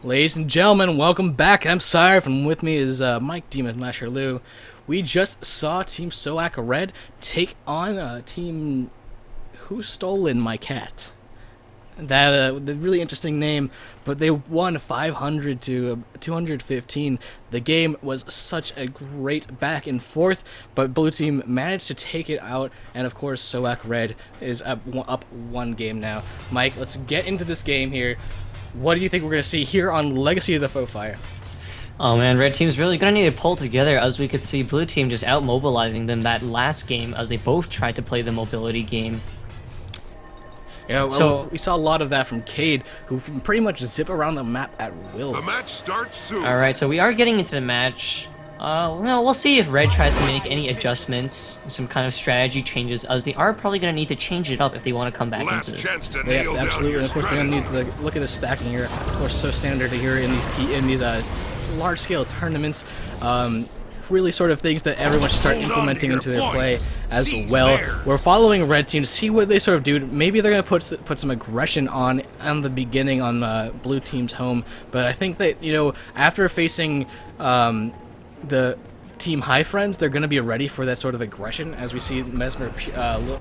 Ladies and gentlemen, welcome back. I'm Sireph, and with me is Mike, Daemon Lasher, Lou. We just saw Team SOAC Red take on Team Who Stolen My Cat. That the really interesting name, but they won 500 to 215. The game was such a great back and forth, but blue team managed to take it out, and of course SOAC Red is up one game now. Mike, let's get into this game here. What do you think we're going to see here on Legacy of the Foe Fire? Oh man, red team's really going to need to pull together, as we could see blue team just out-mobilizing them that last game as they both tried to play the mobility game. Yeah, well, we saw a lot of that from Cade, who can pretty much zip around the map at will. The match starts soon. Alright, so we are getting into the match. We'll see if red tries to make any adjustments, some kind of strategy changes, as they are probably going to need to change it up if they want to come back into this. Yeah, absolutely. And of course, they're going to need to look at the stacking here. Of course, so standard here in these large-scale tournaments. Really sort of things that everyone should start implementing into their play as well. We're following red team to see what they sort of do. Maybe they're going to put some aggression on the beginning on blue team's home. But I think that, you know, after facing the Team High Friends, they're going to be ready for that sort of aggression, as we see Mesmer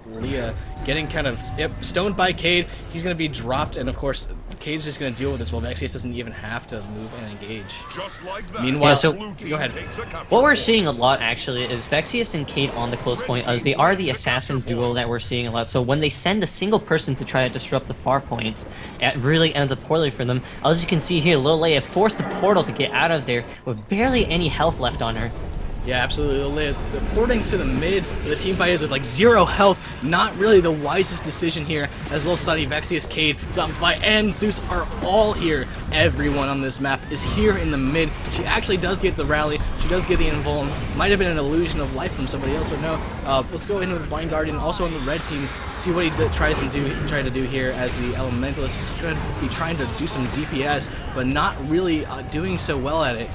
Leah getting kind of stoned by Cade. He's going to be dropped, and of course Cade's just going to deal with this while Vexius doesn't even have to move and engage. Just like that. Meanwhile, yeah, so go ahead. What we're seeing a lot actually is Vexius and Cade on the close point, as they are the assassin duo that we're seeing a lot. So when they send a single person to try to disrupt the far points, it really ends up poorly for them. As you can see here, Lil Leia forced the portal to get out of there with barely any health left on her. Yeah, absolutely. The porting to the mid, the team fight is with like 0 health. Not really the wisest decision here, as Lil Sunny, Vexius, Cade, Zombify, and Zoose are all here. Everyone on this map is here in the mid. She actually does get the rally. She does get the invuln. Might have been an illusion of life from somebody else, but no. Let's go in with Blind Guardian, also on the red team. See what he tries to do here, as the Elementalist should be trying to do some DPS, but not really doing so well at it.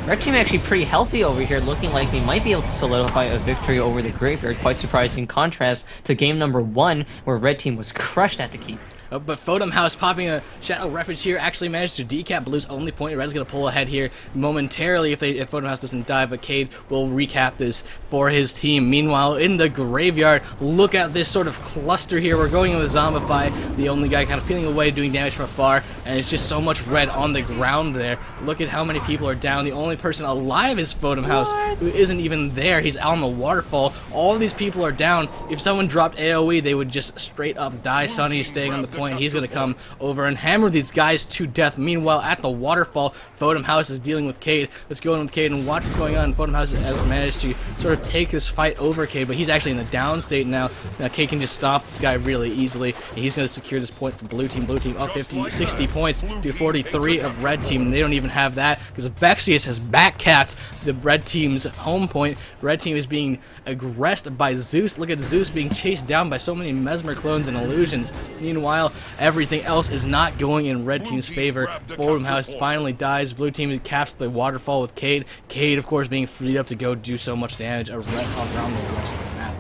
Red team actually pretty healthy over here, looking like they might be able to solidify a victory over the Graveyard. Quite surprising contrast to game number 1, where red team was crushed at the keep. But Photom House popping a Shadow Refuge here actually managed to decap Blue's only point. Red's going to pull ahead here momentarily if Photom House doesn't die, but Cade will recap this for his team. Meanwhile, in the Graveyard, look at this sort of cluster here. We're going with Zombify, the only guy kind of peeling away, doing damage from afar, and it's just so much red on the ground there. Look at how many people are down. The only person alive is Photom House, who isn't even there. He's out on the waterfall. All of these people are down. If someone dropped AoE, they would just straight up die. Sunny is staying on the point. He's going to come over and hammer these guys to death. Meanwhile, at the waterfall, Photom House is dealing with Cade. Let's go in with Cade and watch what's going on. Photom House has managed to sort of take this fight over Cade, but he's actually in the down state now. Now Cade can just stop this guy really easily, and he's going to secure this point for blue team. Blue team up 60 points to 43 of red team, and they don't even have that because Vexius has backcapped the red team's home point. Red team is being aggressed by Zoose. Look at Zoose being chased down by so many Mesmer clones and illusions. Meanwhile, everything else is not going in red team's favor. Photom House finally dies. Blue team caps the waterfall with Cade. Cade, of course, being freed up to go do so much damage around the rest of the map.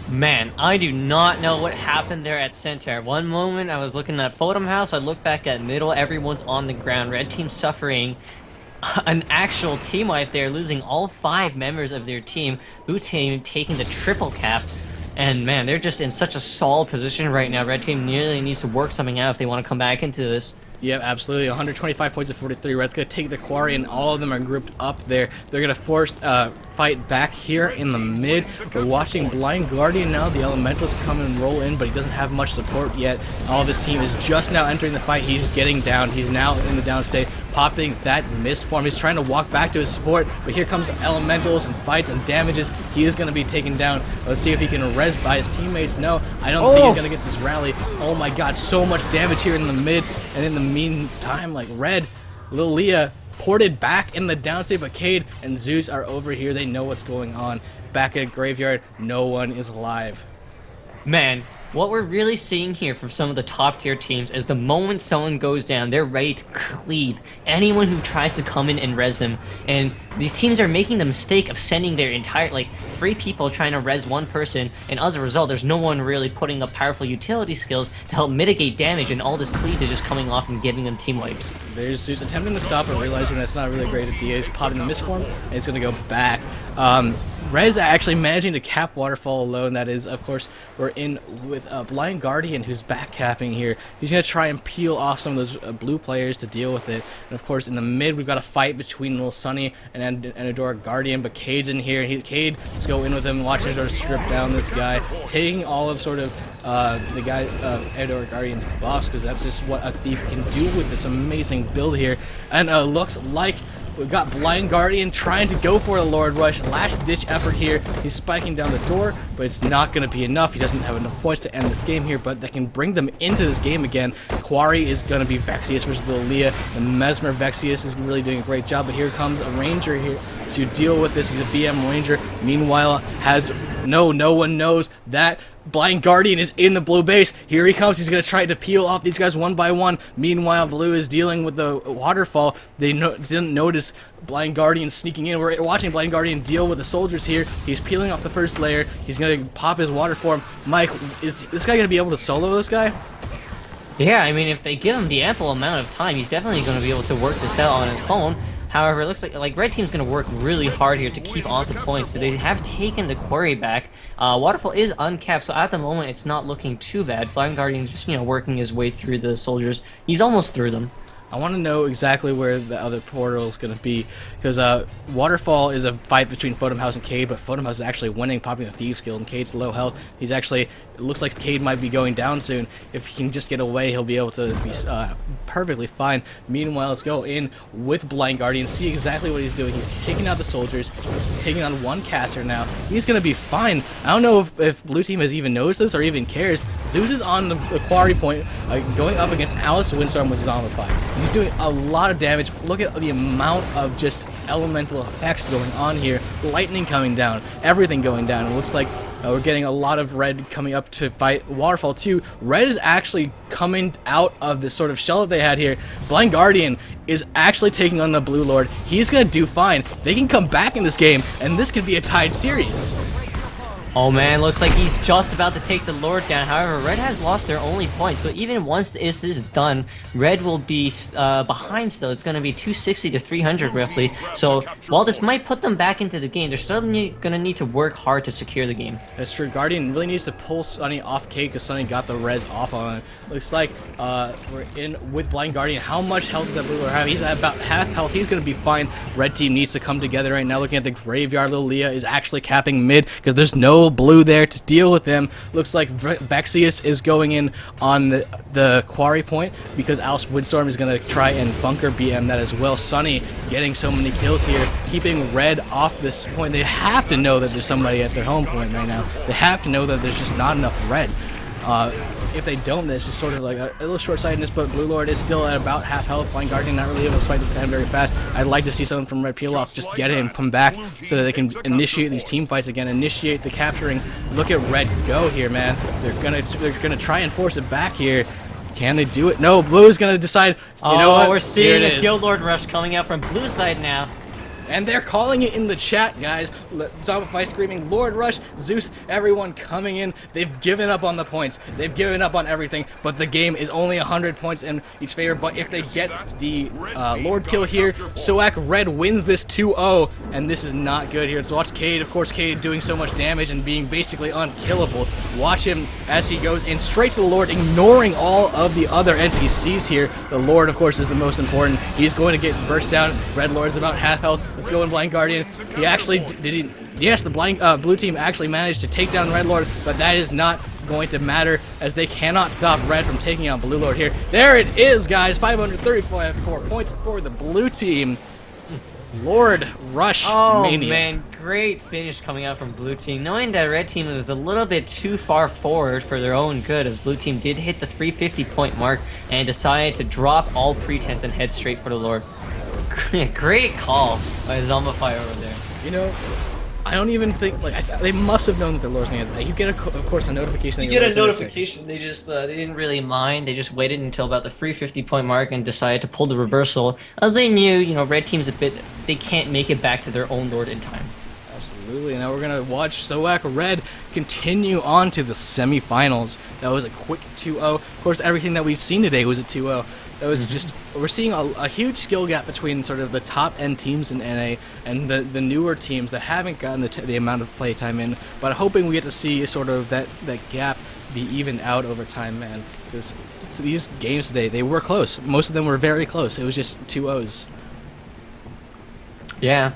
Man, I do not know what happened there at center. One moment I was looking at Photom House, I look back at middle, everyone's on the ground. Red team suffering an actual team wipe there, losing all 5 members of their team. Blue team taking the triple cap. And man, they're just in such a solid position right now. Red team nearly needs to work something out if they want to come back into this. Yep, absolutely. 125 points to 43. Red's going to take the quarry, and all of them are grouped up there. They're going to force fight back here in the mid. We're watching Blind Guardian now. The Elementals come and roll in, but he doesn't have much support yet. All of his team is just now entering the fight. He's getting down. He's now in the down state, popping that mist form. He's trying to walk back to his support, but here comes Elementals and fights and damages. He is going to be taken down. Let's see if he can res by his teammates. No, I don't think he's going to get this rally. Oh my god, so much damage here in the mid, and in the meantime, like Red, Lil Leah ported back in the downstate, but Cade and Zeus are over here. They know what's going on. Back at Graveyard, no one is alive. Man, What we're really seeing here from some of the top tier teams is the moment someone goes down, they're ready to cleave anyone who tries to come in and res him. And these teams are making the mistake of sending their entire, like, 3 people trying to res 1 person, and as a result, there's no one really putting up powerful utility skills to help mitigate damage, and all this cleave is just coming off and giving them team wipes. There's Zeus attempting to stop it, realizing that's not really a great idea. He's popping the misform, and it's going to go back. Rez actually managing to cap Waterfall alone. That is, of course, we're in with Blind Guardian, who's back capping here. He's going to try and peel off some of those blue players to deal with it. And of course, in the mid, we've got a fight between Little Sunny and Adora Guardian, but Cade's in here. Cade, let's go in with him, watch him sort of strip down this guy, taking all of sort of the guy Adora Guardian's buffs, because that's just what a thief can do with this amazing build here. And looks like we've got Blind Guardian trying to go for the Lord Rush. Last-ditch effort here. He's spiking down the door, but it's not going to be enough. He doesn't have enough points to end this game here, but that can bring them into this game again. Quarry is going to be Vexius versus the Leah. The Mesmer Vexius is really doing a great job, but here comes a Ranger here to deal with this. He's a BM Ranger. Meanwhile, no one knows that Blind Guardian is in the blue base. Here he comes. He's going to try to peel off these guys one by one. Meanwhile, blue is dealing with the waterfall. They didn't notice Blind Guardian sneaking in. We're watching Blind Guardian deal with the soldiers here. He's peeling off the first layer. He's going to pop his water form. Mike, is this guy going to be able to solo this guy? Yeah, I mean, if they give him the ample amount of time, he's definitely going to be able to work this out on his own. However, it looks like Red Team's going to work really hard here to keep onto points, so they have taken the quarry back. Waterfall is uncapped, so at the moment it's not looking too bad. Blind Guardian just, working his way through the soldiers. He's almost through them. I want to know exactly where the other portal is going to be, because Waterfall is a fight between Photom House and Cade, but Photom House is actually winning, popping the Thieves Guild, and Cade's low health. He's actually, it looks like Cade might be going down soon. If he can just get away, he'll be able to be perfectly fine. Meanwhile, let's go in with Blind Guardian, see exactly what he's doing. He's taking out the soldiers. He's taking on one caster now. He's going to be fine. I don't know if Blue Team has even noticed this or even cares. Zeus is on the quarry point, going up against Alice Windstorm with Zombify. He's doing a lot of damage. Look at the amount of just elemental effects going on here. Lightning coming down, everything going down. It looks like we're getting a lot of red coming up to fight Waterfall too. Red is actually coming out of this sort of shell that they had here. Blind Guardian is actually taking on the Blue Lord. He's going to do fine. They can come back in this game, and this could be a tied series. Oh man, looks like he's just about to take the Lord down. However, Red has lost their only point, so even once this is done, Red will be behind still. It's going to be 260 to 300 roughly. So while this might put them back into the game, they're still going to need to work hard to secure the game. That's true. Guardian really needs to pull Sunny off Cade because Sunny got the res off on it. Looks like we're in with Blind Guardian. How much health does that Blue Lord have? He's at about half health. He's going to be fine. Red Team needs to come together right now. Looking at the graveyard, little Leah is actually capping mid because there's no blue there to deal with them. Looks like Vexius is going in on the quarry point because Alice Windstorm is going to try and bunker BM that as well. Sunny getting so many kills here, keeping Red off this point. They have to know that there's somebody at their home point right now. They have to know that there's just not enough Red. If they don't, then it's just sort of like a little short-sightedness, but Blue Lord is still at about half health. Blind Guardian not really able to fight this guy very fast. I'd like to see someone from Red peel off, just get him, come back, so that they can initiate these team fights again, initiate the capturing. Look at Red go here, man. They're gonna try and force it back here. Can they do it? No, Blue's gonna decide, you know what? We're seeing a Guild Lord rush coming out from Blue side now. And they're calling it in the chat, guys. Zombify screaming, Lord Rush, Zeus, everyone coming in. They've given up on the points. They've given up on everything, but the game is only 100 points in each favor. But if they get the Lord kill here, SOAC Red wins this 2-0, and this is not good here. So watch Cade, of course, Cade doing so much damage and being basically unkillable. Watch him as he goes in straight to the Lord, ignoring all of the other NPCs here. The Lord, of course, is the most important. He's going to get burst down. Red Lord's about half health. Let's go in Blind Guardian. He actually yes, the Blue Team actually managed to take down Red Lord, but that is not going to matter as they cannot stop Red from taking out Blue Lord here. There it is, guys. 534 points for the Blue Team. Lord Rush Mania. Oh man, great finish coming out from Blue Team. Knowing that Red Team was a little bit too far forward for their own good, as Blue Team did hit the 350 point mark and decided to drop all pretense and head straight for the Lord. Great call by Zombify over there. You know, I don't even think, like, they must have known that the lore's gonna get. You get, of course, a notification. You get a notification. They just they didn't really mind. They just waited until about the free 50-point mark and decided to pull the reversal, as they knew, you know, red team's a bit. They can't make it back to their own lord in time. Absolutely. Now we're gonna watch SOAC Red continue on to the semifinals. That was a quick 2-0. Of course, everything that we've seen today was a 2-0. That was just, we're seeing a huge skill gap between sort of the top end teams in NA and the newer teams that haven't gotten the amount of play time in. But I'm hoping we get to see sort of that gap be evened out over time, man. Because these games today, they were close. Most of them were very close. It was just 2-0s. Yeah.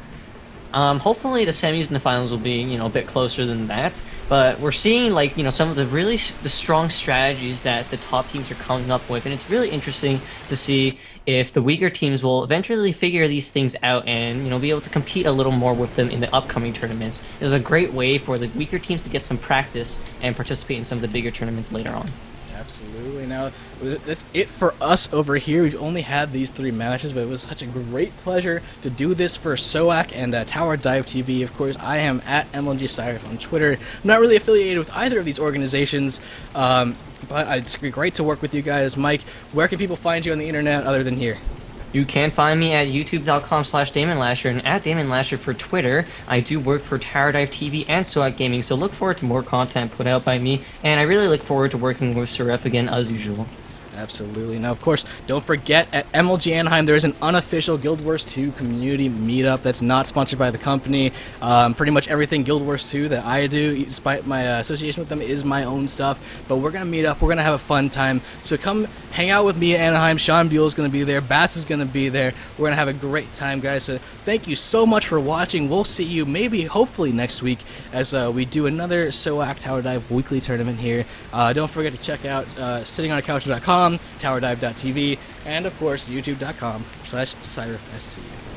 Hopefully the semis and the finals will be, you know, a bit closer than that. But we're seeing, like, you know, some of the strong strategies that the top teams are coming up with, and it's really interesting to see if the weaker teams will eventually figure these things out and, you know, be able to compete a little more with them in the upcoming tournaments. It's a great way for the weaker teams to get some practice and participate in some of the bigger tournaments later on. Absolutely. Now, that's it for us over here. We've only had these 3 matches, but it was such a great pleasure to do this for SOAC and TowerDiveTV. Of course, I am at DaemonLasher on Twitter. I'm not really affiliated with either of these organizations, but it's great to work with you guys. Mike, where can people find you on the internet other than here? You can find me at youtube.com/DaemonLasher and at DaemonLasher for Twitter. I do work for TowerDiveTV and SOAC Gaming, so look forward to more content put out by me, and I really look forward to working with Sireph again as usual. Absolutely. Now, of course, don't forget, at MLG Anaheim, there is an unofficial Guild Wars 2 community meetup that's not sponsored by the company. Pretty much everything Guild Wars 2 that I do, despite my association with them, is my own stuff. But we're going to meet up. We're going to have a fun time. So come hang out with me at Anaheim. Shawn is going to be there. Bass is going to be there. We're going to have a great time, guys. So thank you so much for watching. We'll see you maybe, hopefully, next week as we do another SOAC Tower Dive weekly tournament here. Don't forget to check out sittingonacouch.com, TowerDive.tv, and of course YouTube.com/Sireph.